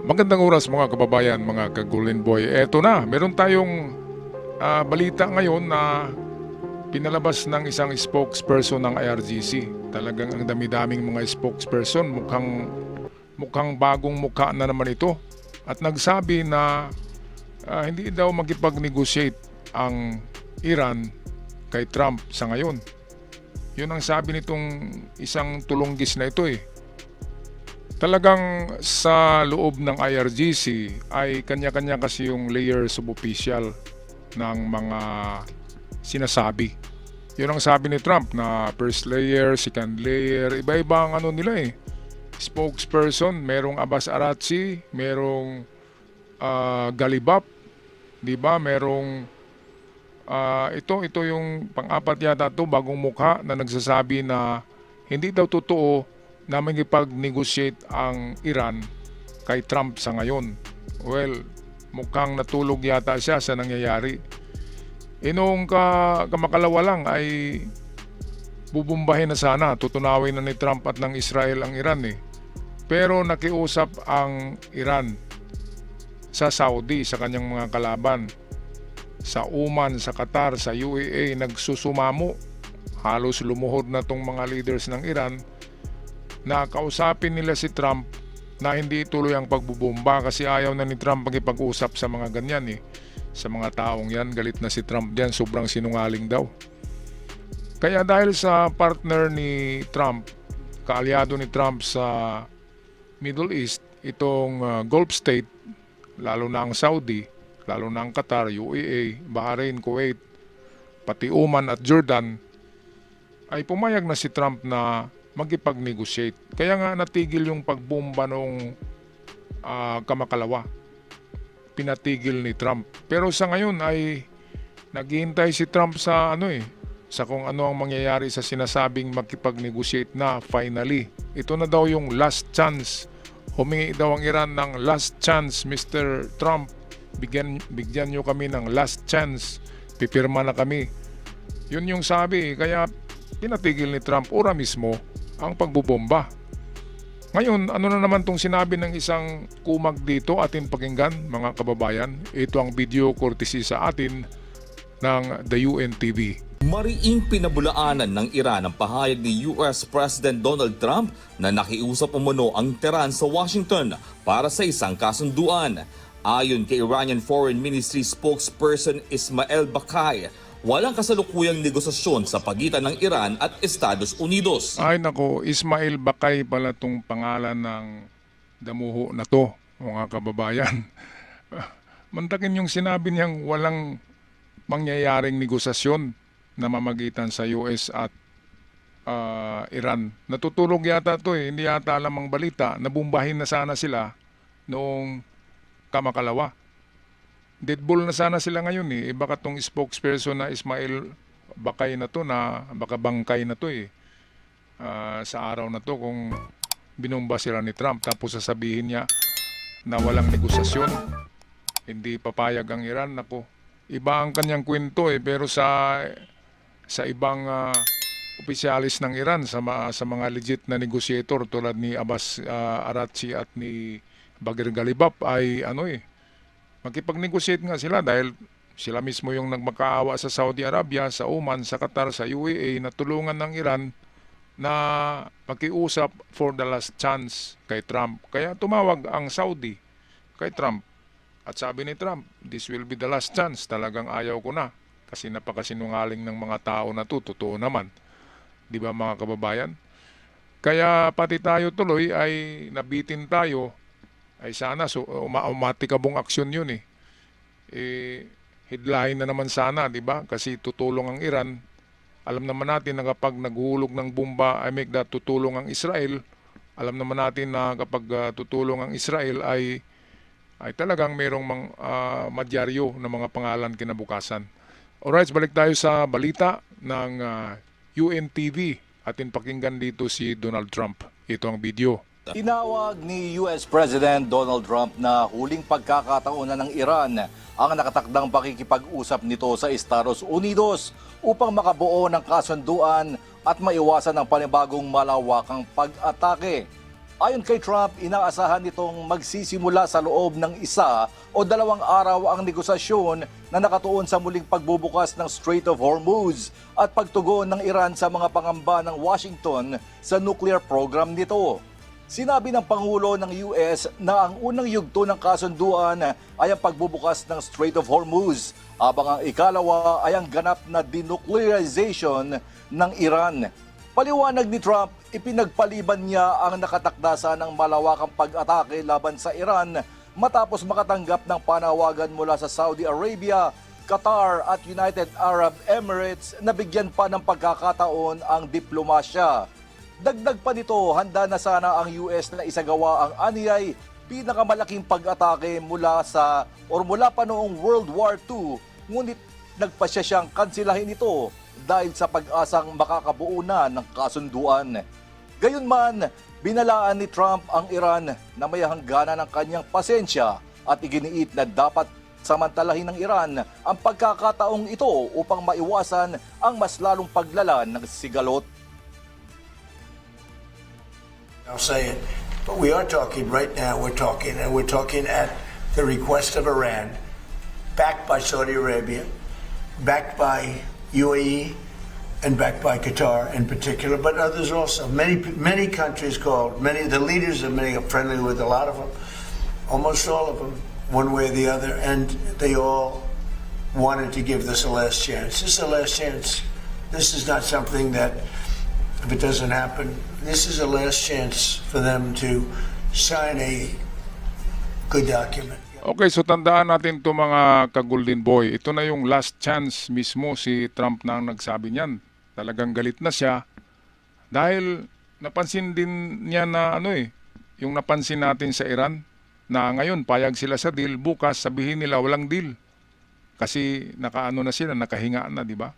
Magandang oras mga kababayan, mga ka-Golden Boy. Eto na, meron tayong balita ngayon na pinalabas ng isang spokesperson ng IRGC. Talagang ang dami-daming mga spokesperson, mukhang bagong mukha na naman ito. At nagsabi na hindi daw makipag-negotiate ang Iran kay Trump sa ngayon. Yun ang sabi nitong isang tulunggis na ito eh. Talagang sa loob ng IRGC ay kanya-kanya kasi yung layers of official ng mga sinasabi. Yun ang sabi ni Trump na first layer, second layer, iba-iba ang ano nila eh. Spokesperson, merong Abbas Araghchi, merong Galibap, di ba? Merong ito yung pang-apat yata to, bagong mukha na nagsasabi na hindi daw totoo na makipag-negotiate ang Iran kay Trump sa ngayon. Well, mukhang natulog yata siya sa nangyayari. Noong kamakalawa lang ay bubumbahin na sana, tutunawin na ni Trump at ng Israel ang Iran eh. Pero nakiusap ang Iran sa Saudi, sa kanyang mga kalaban. Sa Oman, sa Qatar, sa UAE, nagsusumamo. Halos lumuhod na tong mga leaders ng Iran na kausapin nila si Trump na hindi ituloy ang pagbubomba kasi ayaw na ni Trump magipag-usap sa mga ganyan eh. Sa mga taong yan, galit na si Trump diyan, sobrang sinungaling daw. Kaya dahil sa partner ni Trump, kaalyado ni Trump sa Middle East, itong Gulf State, lalo na ang Saudi, lalo na ang Qatar, UAE, Bahrain, Kuwait, pati Oman at Jordan, ay pumayag na si Trump na magipag-negotiate. Kaya nga natigil yung pagbomba nung kamakalawa. Pinatigil ni Trump. Pero sa ngayon ay naghihintay si Trump sa sa kung ano ang mangyayari sa sinasabing magkipag-negotiate na finally. Ito na daw yung last chance. Humingi daw ang Iran ng last chance, Mr. Trump. Bigyan nyo kami ng last chance. Pipirma na kami. Yun yung sabi. Kaya pinatigil ni Trump ora mismo ang pagbubomba. Ngayon, ano na naman tong sinabi ng isang kumag dito, atin pakinggan mga kababayan. Ito ang video courtesy sa atin ng the UNTV. Mariing pinabulaanan ng Iran ang pahayag ni US President Donald Trump na nakiusap umano ang Tehran sa Washington para sa isang kasunduan. Ayon kay Iranian Foreign Ministry spokesperson Ismail Bakai, walang kasalukuyang negosasyon sa pagitan ng Iran at Estados Unidos. Ay nako, Ismail Bakai pala tong pangalan ng damuho na to, mga kababayan. Mantakin yung sinabi niyang walang mangyayaring negosasyon na mamagitan sa US at Iran. Natutulog yata to eh, hindi yata alam ang balita. Nabumbahin na sana sila noong kamakalawa. Deadball na sana sila ngayon eh. Baka tong spokesperson na Ismail Bakay na to, na baka bangkay na to eh. Sa araw na to kung binomba sila ni Trump tapos sasabihin niya na walang negosasyon, hindi papayag ang Iran. Nako, iba ang kanyang kwento eh. Pero sa ibang opisyalis ng Iran, sa mga legit na negotiator tulad ni Abbas Araghchi at ni Bagher Galibaf ay makipag-negotiate nga sila dahil sila mismo yung nagmakaawa sa Saudi Arabia, sa Oman, sa Qatar, sa UAE na tulungan ng Iran na makiusap for the last chance kay Trump. Kaya tumawag ang Saudi kay Trump at sabi ni Trump, this will be the last chance, talagang ayaw ko na kasi napakasinungaling ng mga tao na to, totoo naman. Di ba mga kababayan? Kaya pati tayo tuloy ay nabitin tayo. Ay sana umatikabong aksyon yun eh. Headline na naman sana, di ba? Kasi tutulong ang Iran. Alam naman natin na kapag naghulog ng bomba ay tutulong ang Israel. Alam naman natin na kapag tutulong ang Israel ay talagang merong madyaryo na mga pangalan kinabukasan. Alright, balik tayo sa balita ng UNTV. Atin pakinggan dito si Donald Trump. Ito ang video. Tinawag ni US President Donald Trump na huling pagkakataon ng Iran ang nakatakdang pakikipag-usap nito sa Estados Unidos upang makabuo ng kasunduan at maiwasan ang panibagong malawakang pag-atake. Ayon kay Trump, inaasahan nitong magsisimula sa loob ng 1 o 2 araw ang negosasyon na nakatuon sa muling pagbubukas ng Strait of Hormuz at pagtugon ng Iran sa mga pangamba ng Washington sa nuclear program nito. Sinabi ng Pangulo ng US na ang unang yugto ng kasunduan ay ang pagbubukas ng Strait of Hormuz, habang ang ikalawa ay ang ganap na denuclearization ng Iran. Paliwanag ni Trump, ipinagpaliban niya ang nakatakdasa ng malawakang pag-atake laban sa Iran matapos makatanggap ng panawagan mula sa Saudi Arabia, Qatar at United Arab Emirates na bigyan pa ng pagkakataon ang diplomasya. Dagdag pa nito, handa na sana ang US na isagawa ang anyay pinakamalaking pag-atake mula pa noong World War II, ngunit nagpasya siyang kansilahin ito dahil sa pag-asang makakabuo na ng kasunduan. Gayunman, binalaan ni Trump ang Iran na may hangganan ng kanyang pasensya at iginiit na dapat samantalahin ng Iran ang pagkakataong ito upang maiwasan ang mas lalong paglala ng sigalot. I'll say it, but we are talking right now. We're talking at the request of Iran, backed by Saudi Arabia, backed by UAE, and backed by Qatar in particular, but others also. Many countries called. The leaders are friendly with a lot of them, almost all of them, one way or the other, and they all wanted to give this a last chance. This is a last chance. This is not something that, if it doesn't happen, this is a last chance for them to sign a good document. Okay, so tandaan natin to mga ka-Golden Boy. Ito na yung last chance mismo, si Trump na ang nagsabi niyan. Talagang galit na siya dahil napansin din niya na yung napansin natin sa Iran na ngayon payag sila sa deal, bukas sabihin nila walang deal. Kasi na sila, nakahinga na, di ba?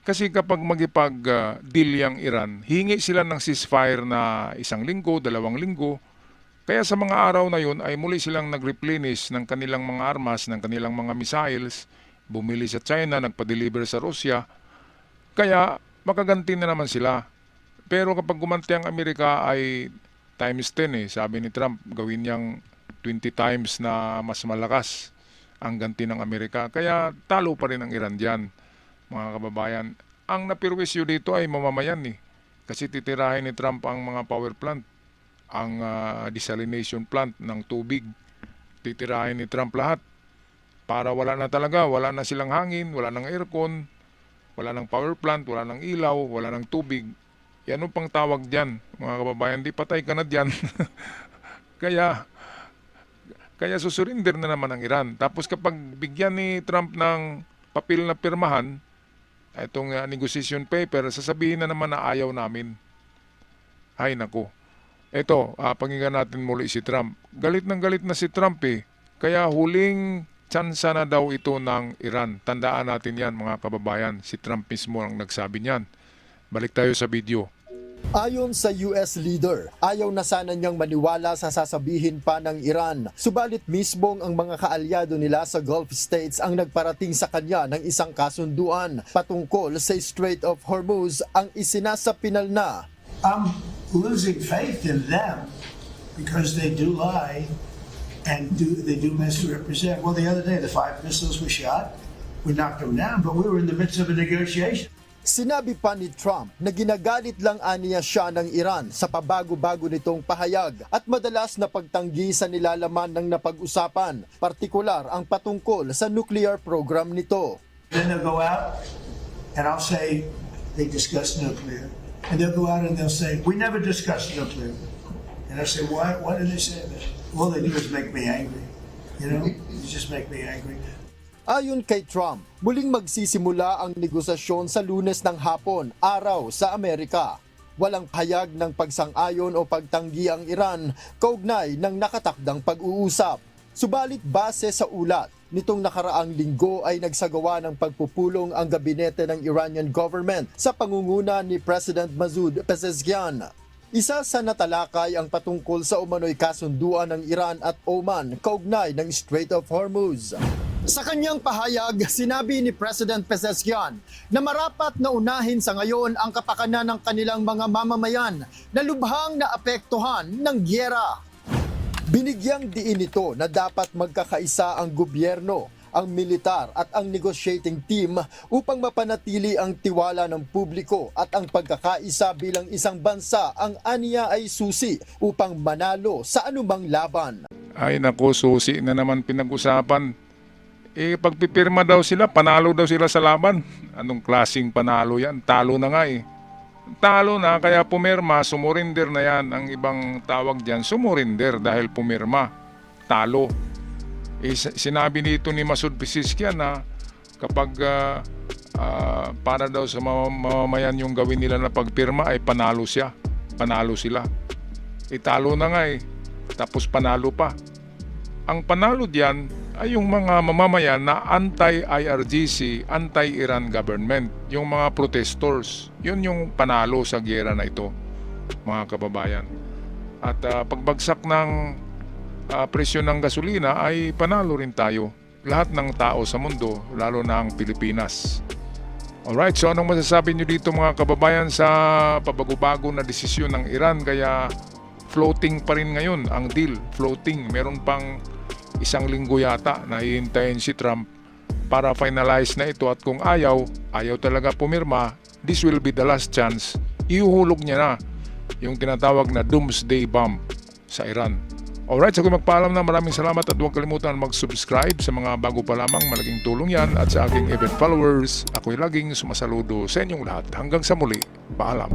Kasi kapag magipag-deal yung Iran, hingi sila ng ceasefire na 1 linggo, 2 linggo. Kaya sa mga araw na yun ay muli silang nag-replenish ng kanilang mga armas, ng kanilang mga missiles, bumili sa China, nagpa-deliver sa Russia. Kaya makaganti na naman sila. Pero kapag gumanti ang Amerika ay times 10 Sabi ni Trump, gawin niyang 20 times na mas malakas ang ganti ng Amerika. Kaya talo pa rin ang Iran dyan. Mga kababayan, ang napirwisyo dito ay mamamayan kasi titirahin ni Trump ang mga power plant, ang desalination plant ng tubig. Titirahin ni Trump lahat para wala na silang hangin, wala ng aircon, wala ng power plant, wala ng ilaw, wala ng tubig. Yan ang pang tawag dyan, mga kababayan, di patay ka na dyan. kaya susurinder na naman ang Iran. Tapos kapag bigyan ni Trump ng papel na pirmahan, itong negotiation paper, sasabihin na naman na ayaw namin. Ay nako. Ito, pakinggan natin muli si Trump. Galit na si Trump Kaya huling tsansa na daw ito ng Iran. Tandaan natin yan mga kababayan. Si Trump mismo ang nagsabi niyan. Balik tayo sa video. Ayon sa US leader, ayaw na sana niyang maniwala sa sasabihin pa ng Iran. Subalit mismong ang mga kaalyado nila sa Gulf States ang nagparating sa kanya ng isang kasunduan patungkol sa Strait of Hormuz ang isinasapinal na. I'm losing faith in them because they do lie and they do misrepresent. Well, the other day, the 5 missiles were shot. We knocked them down, but we were in the midst of a negotiation. Sinabi pa ni Trump na ginagalit lang aniya siya ng Iran sa pabago-bago nitong pahayag at madalas na pagtanggi sa nilalaman ng napag-usapan, partikular ang patungkol sa nuclear program nito. Then they'll go out and I'll say they discussed nuclear. And they'll go out and they'll say, we never discussed nuclear. And I say, why did they say that? All they do is make me angry. You know, you just make me angry. Ayon kay Trump, muling magsisimula ang negosasyon sa Lunes ng hapon, araw sa Amerika. Walang pahayag ng pagsang-ayon o pagtanggi ang Iran kaugnay ng nakatakdang pag-uusap. Subalit base sa ulat, nitong nakaraang linggo ay nagsagawa ng pagpupulong ang gabinete ng Iranian government sa pangunguna ni President Masoud Pezeshkian. Isa sa natalakay ang patungkol sa umano'y kasunduan ng Iran at Oman kaugnay ng Strait of Hormuz. Sa kanyang pahayag, sinabi ni President Pezeshkian na marapat na unahin sa ngayon ang kapakanan ng kanilang mga mamamayan na lubhang naapektuhan ng gyera. Binigyang diin ito na dapat magkakaisa ang gobyerno, ang militar at ang negotiating team upang mapanatili ang tiwala ng publiko at ang pagkakaisa bilang isang bansa ang aniya ay susi upang manalo sa anumang laban. Ay nako, susi na naman pinag-usapan. Pagpipirma daw sila, panalo daw sila sa laban. Anong klaseng panalo yan? Talo na nga eh. Talo na, kaya pumirma, sumurinder na yan. Ang ibang tawag dyan, sumurinder dahil pumirma. Talo. Sinabi nito ni Masoud Pezeshkian na kapag para daw sa mamamayan yung gawin nila na pagpirma ay panalo siya. Panalo sila. Talo na nga eh. Tapos panalo pa. Ang panalo diyan ay yung mga mamamayan na anti-IRGC, anti-Iran government, yung mga protestors. Yun yung panalo sa gyera na ito, mga kababayan. At pagbagsak ng presyo ng gasolina ay panalo rin tayo. Lahat ng tao sa mundo, lalo na ang Pilipinas. Alright, so anong masasabi nyo dito mga kababayan sa pabago-bago na desisyon ng Iran? Kaya floating pa rin ngayon ang deal, floating. Meron pang isang linggo yata na hihintayin si Trump para finalize na ito, at kung ayaw talaga pumirma, this will be the last chance. Ihuhulog niya na yung tinatawag na doomsday bomb sa Iran. Alright, so kung magpaalam na, maraming salamat at huwag kalimutan mag-subscribe sa mga bago pa lamang, malaking tulong yan, at sa aking event followers, ako'y laging sumasaludo sa inyong lahat. Hanggang sa muli, paalam.